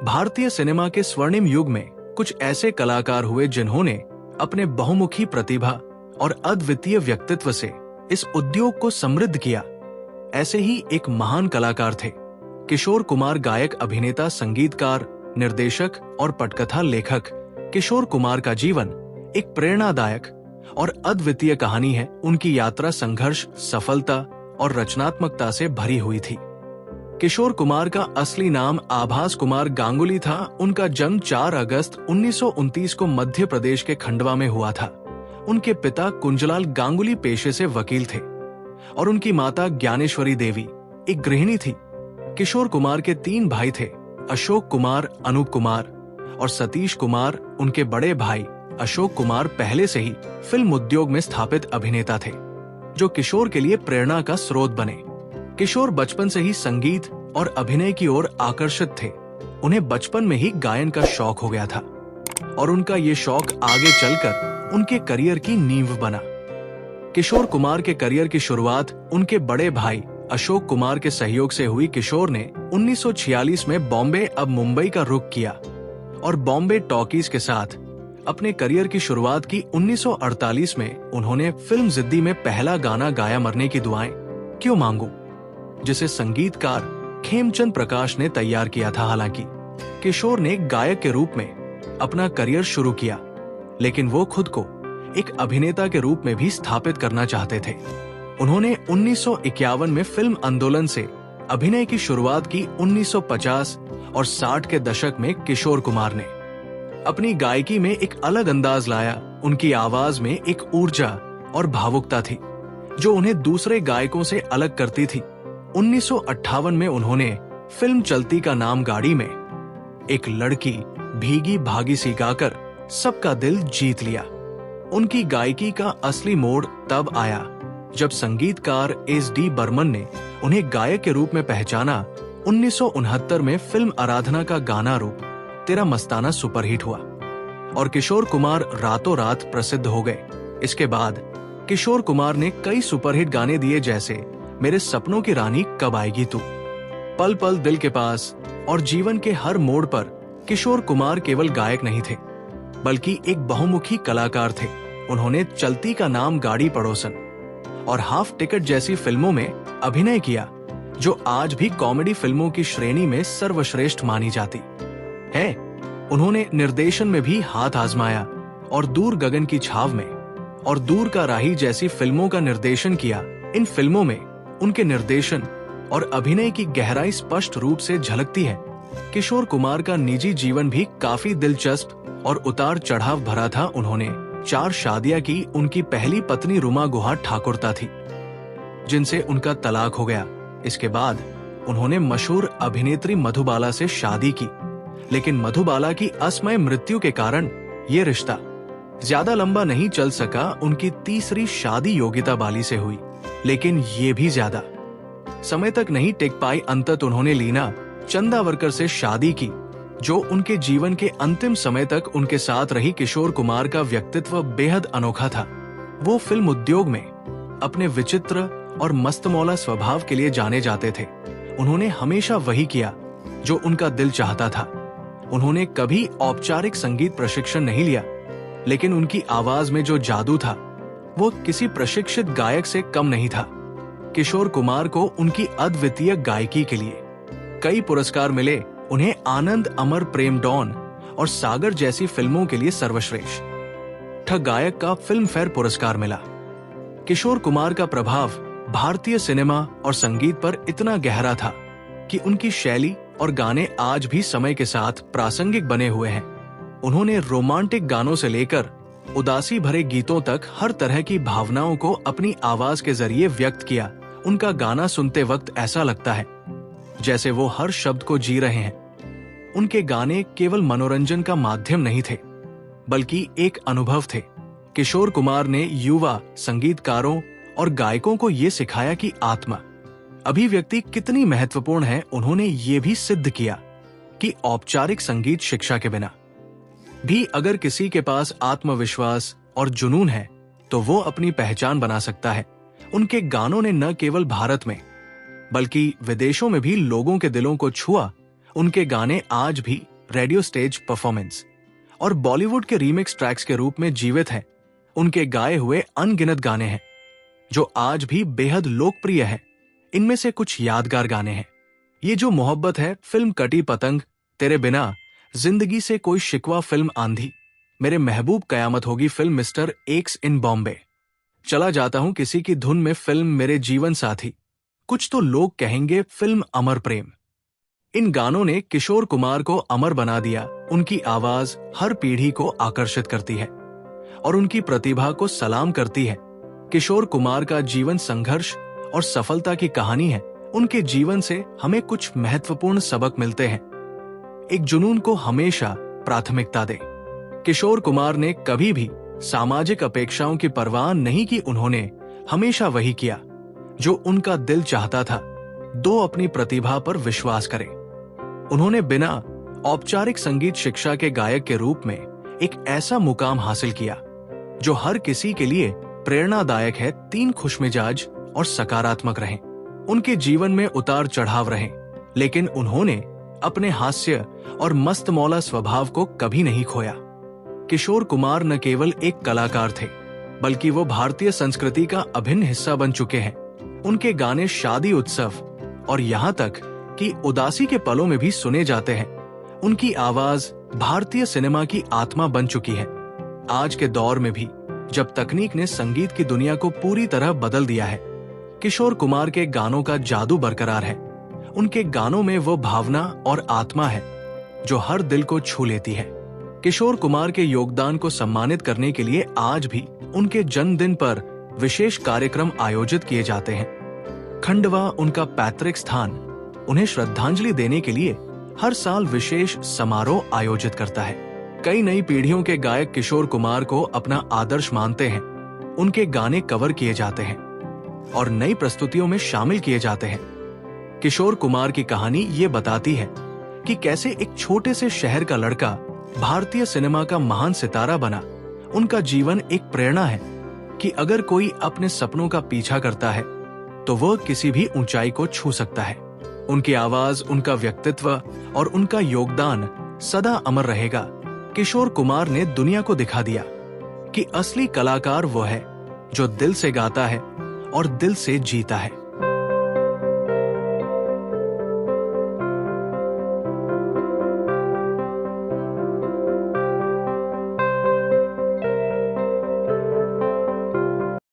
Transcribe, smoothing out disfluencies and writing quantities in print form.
भारतीय सिनेमा के स्वर्णिम युग में कुछ ऐसे कलाकार हुए जिन्होंने अपने बहुमुखी प्रतिभा और अद्वितीय व्यक्तित्व से इस उद्योग को समृद्ध किया। ऐसे ही एक महान कलाकार थे किशोर कुमार। गायक, अभिनेता, संगीतकार, निर्देशक और पटकथा लेखक किशोर कुमार का जीवन एक प्रेरणादायक और अद्वितीय कहानी है। उनकी यात्रा संघर्ष, सफलता और रचनात्मकता से भरी हुई थी। किशोर कुमार का असली नाम आभास कुमार गांगुली था। उनका जन्म 4 अगस्त 1929 को मध्य प्रदेश के खंडवा में हुआ था। उनके पिता कुंजलाल गांगुली पेशे से वकील थे और उनकी माता ज्ञानेश्वरी देवी एक गृहिणी थी। किशोर कुमार के 3 भाई थे, अशोक कुमार, अनूप कुमार और सतीश कुमार। उनके बड़े भाई अशोक कुमार पहले से ही फिल्म उद्योग में स्थापित अभिनेता थे, जो किशोर के लिए प्रेरणा का स्रोत बने। किशोर बचपन से ही संगीत और अभिनय की ओर आकर्षित थे। उन्हें बचपन में ही गायन का शौक हो गया था और उनका ये शौक आगे चलकर उनके करियर की नींव बना। किशोर कुमार के करियर की शुरुआत उनके बड़े भाई अशोक कुमार के सहयोग से हुई। किशोर ने 1946 में बॉम्बे, अब मुंबई का रुख किया और बॉम्बे टॉकीज के साथ अपने करियर की शुरुआत की। 1948 में उन्होंने फिल्म जिद्दी में पहला गाना गाया, मरने की दुआएं क्यों मांगू, जिसे संगीतकार खेमचंद प्रकाश ने तैयार किया था। हालांकि किशोर ने गायक के रूप में अपना करियर शुरू किया, लेकिन वो खुद को एक अभिनेता के रूप में भी स्थापित करना चाहते थे। उन्होंने 1951 में फिल्म आंदोलन से अभिनय की शुरुआत की। 1950 और 60 के दशक में किशोर कुमार ने अपनी गायकी में एक अलग अंदाज लाया। उनकी आवाज में एक ऊर्जा और भावुकता थी जो उन्हें दूसरे गायकों से अलग करती थी। 1958 में उन्होंने फिल्म चलती का नाम गाड़ी में एक लड़की भीगी भागी सी गाकर सबका दिल जीत लिया। उनकी गायकी का असली मोड़ तब आया जब संगीतकार एस.डी. बर्मन ने उन्हें गायक के रूप में पहचाना। 1969 में फिल्म आराधना का गाना रूप तेरा मस्ताना सुपरहिट हुआ और किशोर कुमार रातों रात प्रसिद्ध हो गए। इसके बाद किशोर कुमार ने कई सुपरहिट गाने दिए, जैसे मेरे सपनों की रानी, कब आएगी तू, पल पल दिल के पास। और जीवन के हर मोड़ पर किशोर कुमार केवल गायक नहीं थे, बल्कि एक बहुमुखी कलाकार थे। उन्होंने चलती का नाम, गाड़ी, पड़ोसन और हाफ टिकट जैसी फिल्मों में अभिनय किया, जो आज भी कॉमेडी फिल्मों की श्रेणी में सर्वश्रेष्ठ मानी जाती है। उन्होंने निर्देशन में भी हाथ आजमाया और दूर गगन की छाव में और दूर का राही जैसी फिल्मों का निर्देशन किया। इन फिल्मों में उनके निर्देशन और अभिनय की गहराई स्पष्ट रूप से झलकती है। किशोर कुमार का निजी जीवन भी काफी दिलचस्प और उतार चढ़ाव भरा था। उन्होंने 4 शादियां की। उनकी पहली पत्नी रुमा गुहा ठाकुरता थी, जिनसे उनका तलाक हो गया। इसके बाद उन्होंने मशहूर अभिनेत्री मधुबाला से शादी की, लेकिन मधुबाला की असमय मृत्यु के कारण ये रिश्ता ज्यादा लंबा नहीं चल सका। उनकी तीसरी शादी योगिता बाली से हुई, लेकिन ये भी ज्यादा समय तक नहीं टिक पाई। अंततः उन्होंने लीना चंदावरकर से शादी की, जो उनके जीवन के अंतिम समय तक उनके साथ रही। किशोर कुमार का व्यक्तित्व बेहद अनोखा था। वो फिल्म उद्योग में अपने विचित्र और मस्तमौला स्वभाव के लिए जाने जाते थे। उन्होंने हमेशा वही किया जो उनका दिल चाहता था। उन्होंने कभी औपचारिक संगीत प्रशिक्षण नहीं लिया, लेकिन उनकी आवाज में जो जादू था वो किसी प्रशिक्षित गायक से कम नहीं था। किशोर कुमार को उनकी अद्वितीय गायकी के लिए कई पुरस्कार मिले। उन्हें आनंद, अमर, प्रेम, डॉन और सागर जैसी फिल्मों के लिए सर्वश्रेष्ठ गायक का फिल्म फेयर पुरस्कार मिला। किशोर कुमार का प्रभाव भारतीय सिनेमा और संगीत पर इतना गहरा था कि उनकी शैली और गाने आज भी समय के साथ प्रासंगिक बने हुए हैं। उन्होंने रोमांटिक गानों से लेकर उदासी भरे गीतों तक हर तरह की भावनाओं को अपनी आवाज के जरिए व्यक्त किया। उनका गाना सुनते वक्त ऐसा लगता है जैसे वो हर शब्द को जी रहे हैं। उनके गाने केवल मनोरंजन का माध्यम नहीं थे, बल्कि एक अनुभव थे। किशोर कुमार ने युवा संगीतकारों और गायकों को ये सिखाया कि आत्मा अभिव्यक्ति कितनी महत्वपूर्ण है। उन्होंने ये भी सिद्ध किया कि औपचारिक संगीत शिक्षा के बिना भी अगर किसी के पास आत्मविश्वास और जुनून है तो वो अपनी पहचान बना सकता है। उनके गानों ने न केवल भारत में बल्कि विदेशों में भी लोगों के दिलों को छुआ। उनके गाने आज भी रेडियो स्टेज परफॉर्मेंस और बॉलीवुड के रीमिक्स ट्रैक्स के रूप में जीवित हैं। उनके गाए हुए अनगिनत गाने हैं जो आज भी बेहद लोकप्रिय हैं। इनमें से कुछ यादगार गाने हैं। ये जो मोहब्बत है, फिल्म कटी पतंग, तेरे बिना, जिंदगी से कोई शिकवा फिल्म आंधी, मेरे महबूब कयामत होगी फिल्म मिस्टर एक्स इन बॉम्बे, चला जाता हूं किसी की धुन में फिल्म मेरे जीवन साथी, कुछ तो लोग कहेंगे फिल्म अमर प्रेम। इन गानों ने किशोर कुमार को अमर बना दिया। उनकी आवाज हर पीढ़ी को आकर्षित करती है और उनकी प्रतिभा को सलाम करती है। किशोर कुमार का जीवन संघर्ष और सफलता की कहानी है। उनके जीवन से हमें कुछ महत्वपूर्ण सबक मिलते हैं। एक जुनून को हमेशा प्राथमिकता दें। किशोर कुमार ने कभी भी सामाजिक अपेक्षाओं की परवाह नहीं की। उन्होंने हमेशा वही किया जो उनका दिल चाहता था। अपनी प्रतिभा पर विश्वास करें। उन्होंने बिना औपचारिक संगीत शिक्षा के गायक के रूप में एक ऐसा मुकाम हासिल किया जो हर किसी के लिए प्रेरणादायक है। 3 खुशमिजाज और सकारात्मक रहें। उनके जीवन में उतार चढ़ाव रहे, लेकिन उन्होंने अपने हास्य और मस्त मौला स्वभाव को कभी नहीं खोया। किशोर कुमार न केवल एक कलाकार थे, बल्कि वो भारतीय संस्कृति का अभिन्न हिस्सा बन चुके हैं। उनके गाने शादी, उत्सव और यहाँ तक कि उदासी के पलों में भी सुने जाते हैं। उनकी आवाज भारतीय सिनेमा की आत्मा बन चुकी है। आज के दौर में भी, जब तकनीक ने संगीत की दुनिया को पूरी तरह बदल दिया है, किशोर कुमार के गानों का जादू बरकरार है। उनके गानों में वो भावना और आत्मा है जो हर दिल को छू लेती है। किशोर कुमार के योगदान को सम्मानित करने के लिए आज भी उनके जन्मदिन पर विशेष कार्यक्रम आयोजित किए जाते हैं। खंडवा उनका पैतृक स्थान उन्हें श्रद्धांजलि देने के लिए हर साल विशेष समारोह आयोजित करता है। कई नई पीढ़ियों के गायक किशोर कुमार को अपना आदर्श मानते हैं। उनके गाने कवर किए जाते हैं और नई प्रस्तुतियों में शामिल किए जाते हैं। किशोर कुमार की कहानी ये बताती है कि कैसे एक छोटे से शहर का लड़का भारतीय सिनेमा का महान सितारा बना। उनका जीवन एक प्रेरणा है कि अगर कोई अपने सपनों का पीछा करता है तो वह किसी भी ऊंचाई को छू सकता है। उनकी आवाज, उनका व्यक्तित्व और उनका योगदान सदा अमर रहेगा। किशोर कुमार ने दुनिया को दिखा दिया कि असली कलाकार वो है जो दिल से गाता है और दिल से जीता है।